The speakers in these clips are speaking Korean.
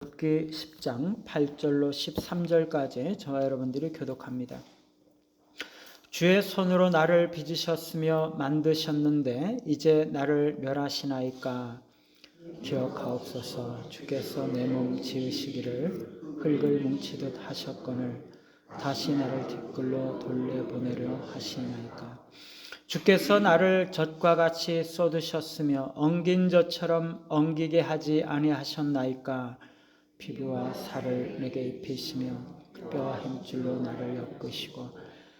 욥기 10장 8절로 13절까지 저와 여러분들이 교독합니다. 주의 손으로 나를 빚으셨으며 만드셨는데 이제 나를 멸하시나이까. 기억하옵소서. 주께서 내 몸 지으시기를 흙을 뭉치듯 하셨거늘 다시 나를 뒷글로 돌려보내려 하시나이까. 주께서 나를 젖과 같이 쏟으셨으며 엉긴 젖처럼 엉기게 하지 아니하셨나이까. 피부와 살을 내게 입히시며 뼈와 힘줄로 나를 엮으시고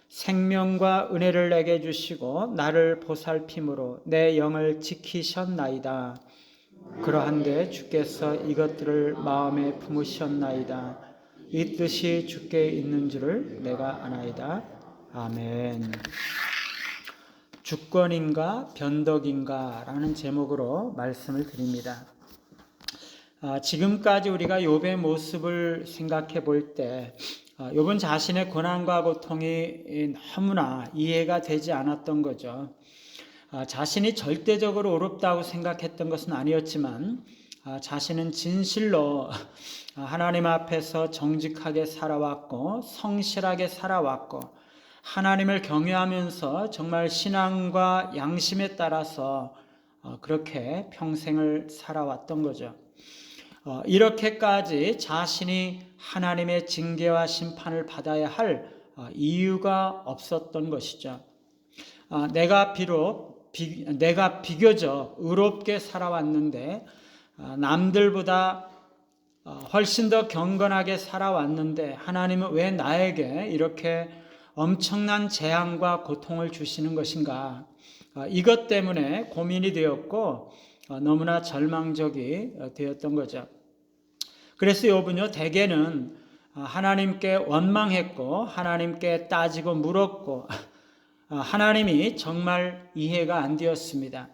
생명과 은혜를 내게 주시고 나를 보살핌으로 내 영을 지키셨나이다. 그러한데 주께서 이것들을 마음에 품으셨나이다. 이 뜻이 주께 있는 줄을 내가 아나이다. 아멘. 주권인가 변덕인가 라는 제목으로 말씀을 드립니다. 지금까지 우리가 욥의 모습을 생각해 볼 때 욥은 자신의 고난과 고통이 너무나 이해가 되지 않았던 거죠. 자신이 절대적으로 어렵다고 생각했던 것은 아니었지만 자신은 진실로 하나님 앞에서 정직하게 살아왔고 성실하게 살아왔고 하나님을 경외하면서 정말 신앙과 양심에 따라서 그렇게 평생을 살아왔던 거죠. 이렇게까지 자신이 하나님의 징계와 심판을 받아야 할 이유가 없었던 것이죠. 내가 비교적 의롭게 살아왔는데 남들보다 훨씬 더 경건하게 살아왔는데 하나님은 왜 나에게 이렇게 엄청난 재앙과 고통을 주시는 것인가? 이것 때문에 고민이 되었고 너무나 절망적이 되었던 거죠. 그래서 욥은요, 대개는 하나님께 원망했고 하나님께 따지고 물었고 하나님이 정말 이해가 안 되었습니다.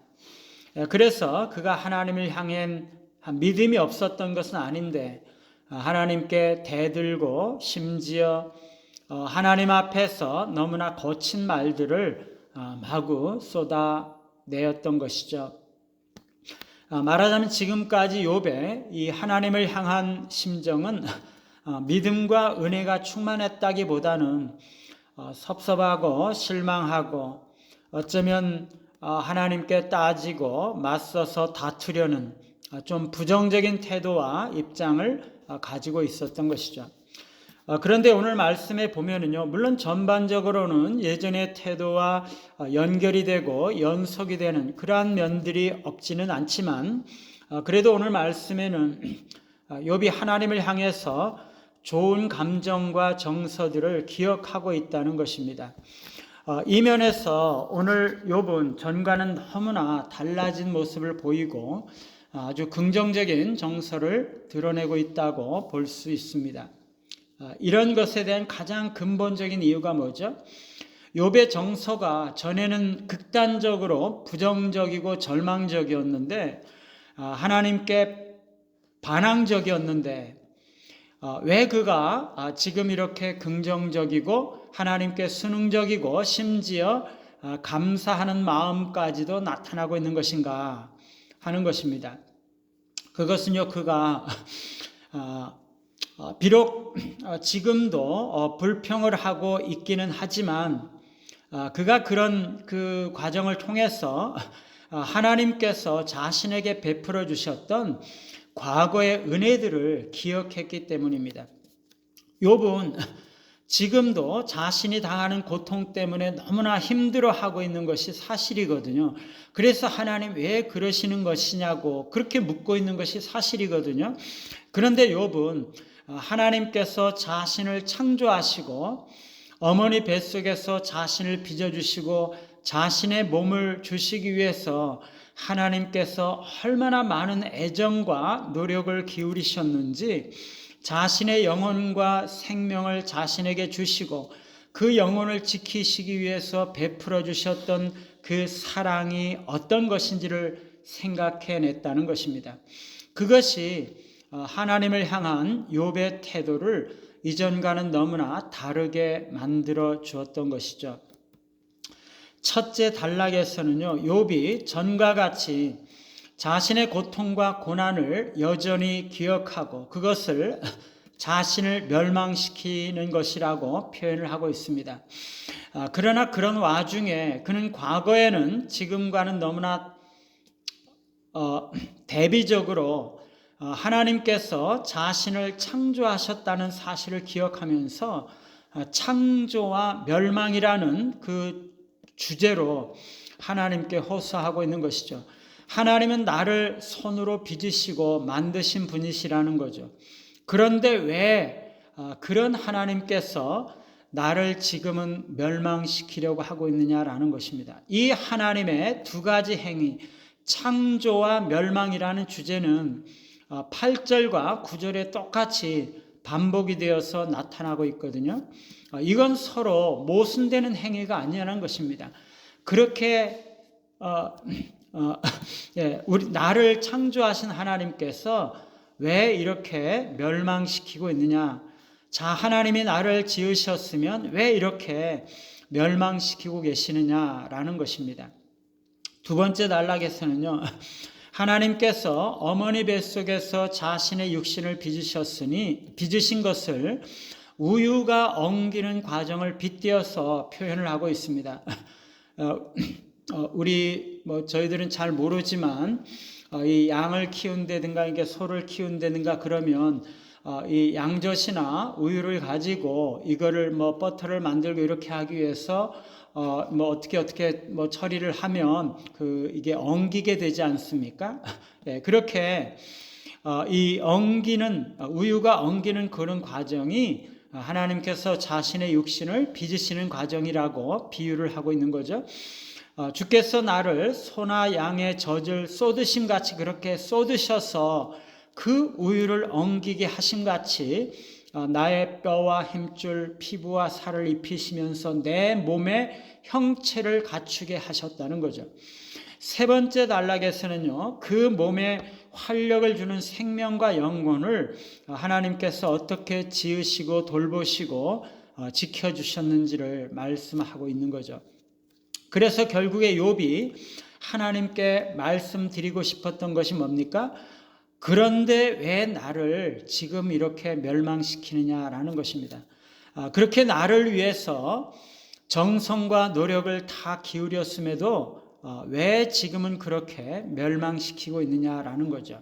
그래서 그가 하나님을 향한 믿음이 없었던 것은 아닌데 하나님께 대들고 심지어 하나님 앞에서 너무나 거친 말들을 마구 쏟아내었던 것이죠. 말하자면 지금까지 욥의 이 하나님을 향한 심정은 믿음과 은혜가 충만했다기보다는 섭섭하고 실망하고 어쩌면 하나님께 따지고 맞서서 다투려는 좀 부정적인 태도와 입장을 가지고 있었던 것이죠. 그런데 오늘 말씀에 보면은요, 물론 전반적으로는 예전의 태도와 연결이 되고 연속이 되는 그러한 면들이 없지는 않지만 그래도 오늘 말씀에는 욥이 하나님을 향해서 좋은 감정과 정서들을 기억하고 있다는 것입니다. 이 면에서 오늘 욥은 전과는 너무나 달라진 모습을 보이고 아주 긍정적인 정서를 드러내고 있다고 볼 수 있습니다. 이런 것에 대한 가장 근본적인 이유가 뭐죠? 욥의 정서가 전에는 극단적으로 부정적이고 절망적이었는데 하나님께 반항적이었는데 왜 그가 지금 이렇게 긍정적이고 하나님께 순응적이고 심지어 감사하는 마음까지도 나타나고 있는 것인가 하는 것입니다. 그것은요, 그가 비록 지금도 불평을 하고 있기는 하지만 그가 그런 그 과정을 통해서 하나님께서 자신에게 베풀어 주셨던 과거의 은혜들을 기억했기 때문입니다. 욥은 지금도 자신이 당하는 고통 때문에 너무나 힘들어하고 있는 것이 사실이거든요. 그래서 하나님 왜 그러시는 것이냐고 그렇게 묻고 있는 것이 사실이거든요. 그런데 욥은 하나님께서 자신을 창조하시고 어머니 뱃속에서 자신을 빚어주시고 자신의 몸을 주시기 위해서 하나님께서 얼마나 많은 애정과 노력을 기울이셨는지 자신의 영혼과 생명을 자신에게 주시고 그 영혼을 지키시기 위해서 베풀어 주셨던 그 사랑이 어떤 것인지를 생각해냈다는 것입니다. 그것이 하나님을 향한 욥의 태도를 이전과는 너무나 다르게 만들어 주었던 것이죠. 첫째 단락에서는요, 욥이 전과 같이 자신의 고통과 고난을 여전히 기억하고 그것을 자신을 멸망시키는 것이라고 표현을 하고 있습니다. 그러나 그런 와중에 그는 과거에는 지금과는 너무나 대비적으로 하나님께서 자신을 창조하셨다는 사실을 기억하면서 창조와 멸망이라는 그 주제로 하나님께 호소하고 있는 것이죠. 하나님은 나를 손으로 빚으시고 만드신 분이시라는 거죠. 그런데 왜 그런 하나님께서 나를 지금은 멸망시키려고 하고 있느냐라는 것입니다. 이 하나님의 두 가지 행위, 창조와 멸망이라는 주제는 8절과 9절에 똑같이 반복이 되어서 나타나고 있거든요. 이건 서로 모순되는 행위가 아니라는 것입니다. 그렇게 우리 나를 창조하신 하나님께서 왜 이렇게 멸망시키고 있느냐? 자, 하나님이 나를 지으셨으면 왜 이렇게 멸망시키고 계시느냐라는 것입니다. 두 번째 단락에서는요, 하나님께서 어머니 뱃속에서 자신의 육신을 빚으신 것을 우유가 엉기는 과정을 빗대어서 표현을 하고 있습니다. 우리 저희들은 잘 모르지만 이 양을 키운다든가 이게 소를 키운다든가 그러면 이 양젖이나 우유를 가지고 이거를 버터를 만들고 이렇게 하기 위해서 어떻게 처리를 하면 이게 엉기게 되지 않습니까? 예, 그렇게 이 우유가 엉기는 그런 과정이 하나님께서 자신의 육신을 빚으시는 과정이라고 비유를 하고 있는 거죠. 주께서 나를 소나 양의 젖을 쏟으심 같이 그렇게 쏟으셔서 그 우유를 엉기게 하심 같이 나의 뼈와 힘줄 피부와 살을 입히시면서 내 몸의 형체를 갖추게 하셨다는 거죠. 세 번째 단락에서는요, 그 몸에 활력을 주는 생명과 영혼을 하나님께서 어떻게 지으시고 돌보시고 지켜주셨는지를 말씀하고 있는 거죠. 그래서 결국에 욥이 하나님께 말씀드리고 싶었던 것이 뭡니까? 그런데 왜 나를 지금 이렇게 멸망시키느냐라는 것입니다. 그렇게 나를 위해서 정성과 노력을 다 기울였음에도 왜 지금은 그렇게 멸망시키고 있느냐라는 거죠.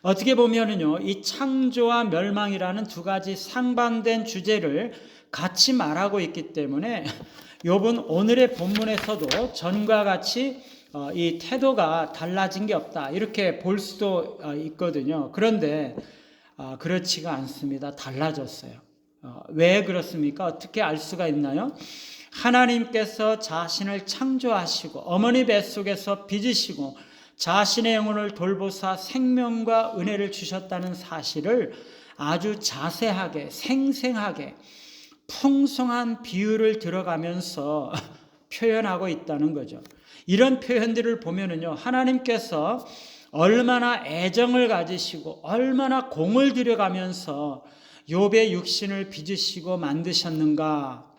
어떻게 보면은요, 이 창조와 멸망이라는 두 가지 상반된 주제를 같이 말하고 있기 때문에 욥은 오늘의 본문에서도 전과 같이 이 태도가 달라진 게 없다 이렇게 볼 수도 있거든요. 그런데 그렇지가 않습니다. 달라졌어요. 왜 그렇습니까? 어떻게 알 수가 있나요? 하나님께서 자신을 창조하시고 어머니 뱃속에서 빚으시고 자신의 영혼을 돌보사 생명과 은혜를 주셨다는 사실을 아주 자세하게 생생하게 풍성한 비유를 들어가면서 표현하고 있다는 거죠. 이런 표현들을 보면은요, 하나님께서 얼마나 애정을 가지시고 얼마나 공을 들여가면서 욥의 육신을 빚으시고 만드셨는가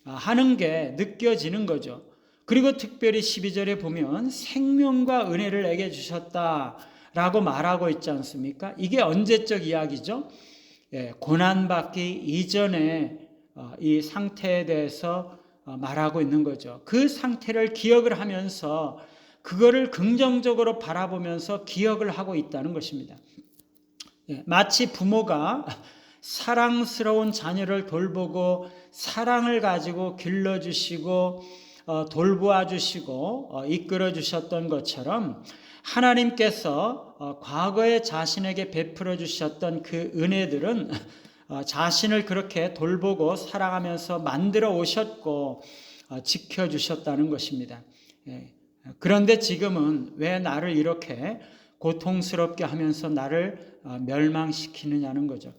하는 게 느껴지는 거죠. 그리고 특별히 12절에 보면 생명과 은혜를 내게 주셨다라고 말하고 있지 않습니까? 이게 언제적 이야기죠? 고난받기 이전에 이 상태에 대해서 말하고 있는 거죠. 그 상태를 기억을 하면서 그거를 긍정적으로 바라보면서 기억을 하고 있다는 것입니다. 마치 부모가 사랑스러운 자녀를 돌보고 사랑을 가지고 길러주시고 돌보아 주시고 이끌어 주셨던 것처럼 하나님께서 과거에 자신에게 베풀어 주셨던 그 은혜들은 자신을 그렇게 돌보고 사랑하면서 만들어 오셨고 지켜주셨다는 것입니다. 그런데 지금은 왜 나를 이렇게 고통스럽게 하면서 나를 멸망시키느냐는 거죠.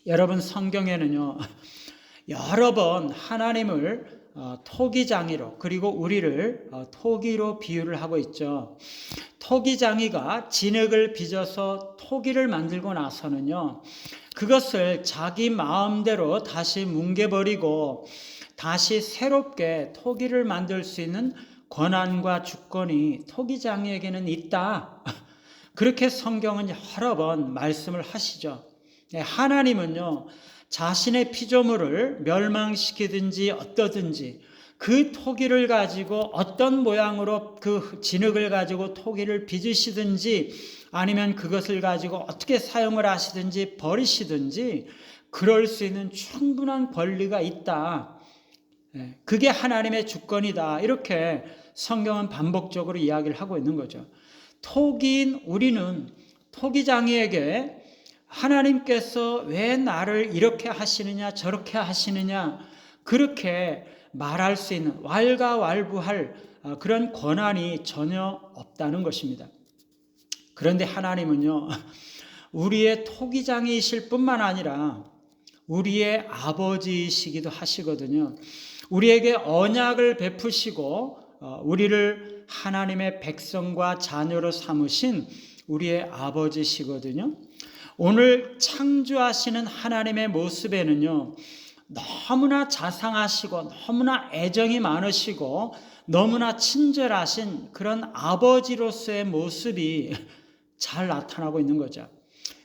여러분, 성경에는요, 여러 번 하나님을 토기장이로 그리고 우리를 토기로 비유를 하고 있죠. 토기장이가 진흙을 빚어서 토기를 만들고 나서는요, 그것을 자기 마음대로 다시 뭉개버리고 다시 새롭게 토기를 만들 수 있는 권한과 주권이 토기장이에게는 있다. 그렇게 성경은 여러 번 말씀을 하시죠. 하나님은요, 자신의 피조물을 멸망시키든지 어떠든지 그 토기를 가지고 어떤 모양으로 그 진흙을 가지고 토기를 빚으시든지 아니면 그것을 가지고 어떻게 사용을 하시든지 버리시든지 그럴 수 있는 충분한 권리가 있다. 그게 하나님의 주권이다. 이렇게 성경은 반복적으로 이야기를 하고 있는 거죠. 토기인 우리는 토기장이에게 하나님께서 왜 나를 이렇게 하시느냐 저렇게 하시느냐 그렇게 말할 수 있는 왈가왈부할 그런 권한이 전혀 없다는 것입니다. 그런데 하나님은요, 우리의 토기장이실 뿐만 아니라 우리의 아버지이시기도 하시거든요. 우리에게 언약을 베푸시고 우리를 하나님의 백성과 자녀로 삼으신 우리의 아버지시거든요. 오늘 창조하시는 하나님의 모습에는요, 너무나 자상하시고 너무나 애정이 많으시고 너무나 친절하신 그런 아버지로서의 모습이 잘 나타나고 있는 거죠.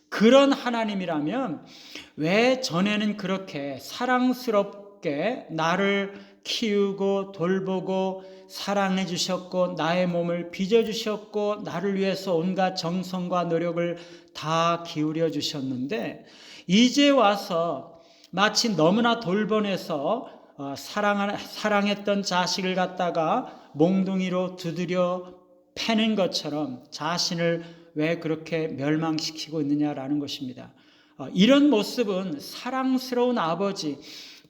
그런 하나님이라면 왜 전에는 그렇게 사랑스럽게 나를 키우고 돌보고 사랑해 주셨고 나의 몸을 빚어 주셨고 나를 위해서 온갖 정성과 노력을 다 기울여 주셨는데 이제 와서 마치 너무나 돌변해서 사랑했던 자식을 갖다가 몽둥이로 두드려 패는 것처럼 자신을 왜 그렇게 멸망시키고 있느냐라는 것입니다. 이런 모습은 사랑스러운 아버지,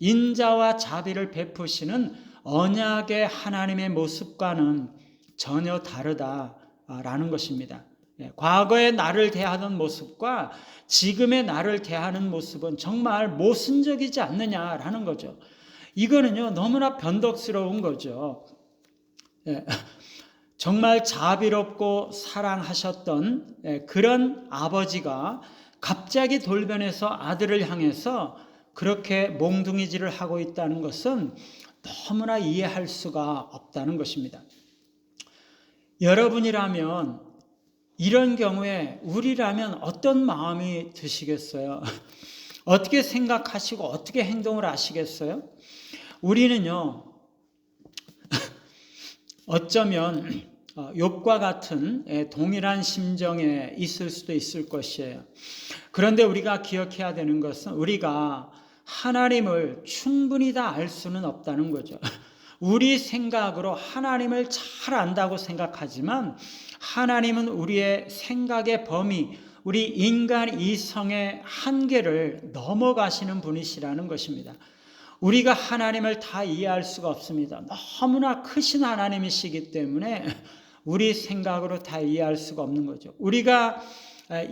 인자와 자비를 베푸시는 언약의 하나님의 모습과는 전혀 다르다라는 것입니다. 과거의 나를 대하는 모습과 지금의 나를 대하는 모습은 정말 모순적이지 않느냐라는 거죠. 이거는요, 너무나 변덕스러운 거죠. 정말 자비롭고 사랑하셨던 그런 아버지가 갑자기 돌변해서 아들을 향해서 그렇게 몽둥이질을 하고 있다는 것은 너무나 이해할 수가 없다는 것입니다. 여러분이라면 이런 경우에 우리라면 어떤 마음이 드시겠어요? 어떻게 생각하시고 어떻게 행동을 하시겠어요? 우리는요, 어쩌면 욥과 같은 동일한 심정에 있을 수도 있을 것이에요. 그런데 우리가 기억해야 되는 것은 우리가 하나님을 충분히 다 알 수는 없다는 거죠. 우리 생각으로 하나님을 잘 안다고 생각하지만 하나님은 우리의 생각의 범위, 우리 인간 이성의 한계를 넘어가시는 분이시라는 것입니다. 우리가 하나님을 다 이해할 수가 없습니다. 너무나 크신 하나님이시기 때문에 우리 생각으로 다 이해할 수가 없는 거죠. 우리가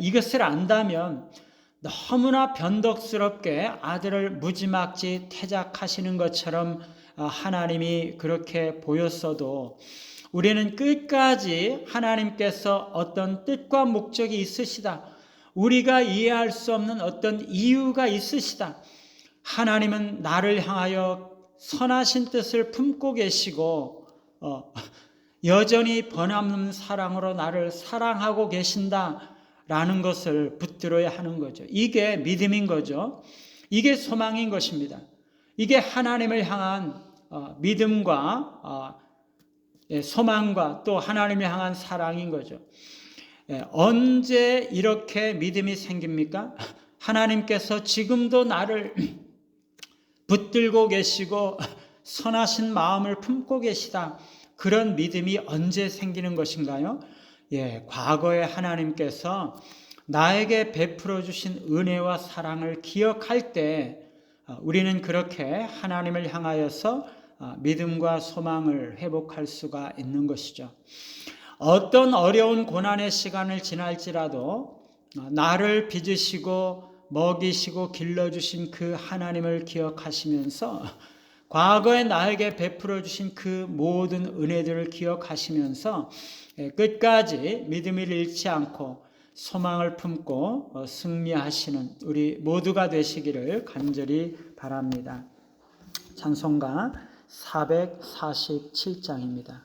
이것을 안다면 너무나 변덕스럽게 아들을 무지막지 태작하시는 것처럼 하나님이 그렇게 보였어도 우리는 끝까지 하나님께서 어떤 뜻과 목적이 있으시다. 우리가 이해할 수 없는 어떤 이유가 있으시다. 하나님은 나를 향하여 선하신 뜻을 품고 계시고 여전히 변함없는 사랑으로 나를 사랑하고 계신다라는 것을 붙들어야 하는 거죠. 이게 믿음인 거죠. 이게 소망인 것입니다. 이게 하나님을 향한 믿음과 소망과 또 하나님을 향한 사랑인 거죠. 언제 이렇게 믿음이 생깁니까? 하나님께서 지금도 나를 붙들고 계시고 선하신 마음을 품고 계시다. 그런 믿음이 언제 생기는 것인가요? 과거에 하나님께서 나에게 베풀어 주신 은혜와 사랑을 기억할 때 우리는 그렇게 하나님을 향하여서 믿음과 소망을 회복할 수가 있는 것이죠. 어떤 어려운 고난의 시간을 지날지라도 나를 빚으시고 먹이시고 길러주신 그 하나님을 기억하시면서 과거에 나에게 베풀어 주신 그 모든 은혜들을 기억하시면서 끝까지 믿음을 잃지 않고 소망을 품고 승리하시는 우리 모두가 되시기를 간절히 바랍니다. 찬송가 447장입니다.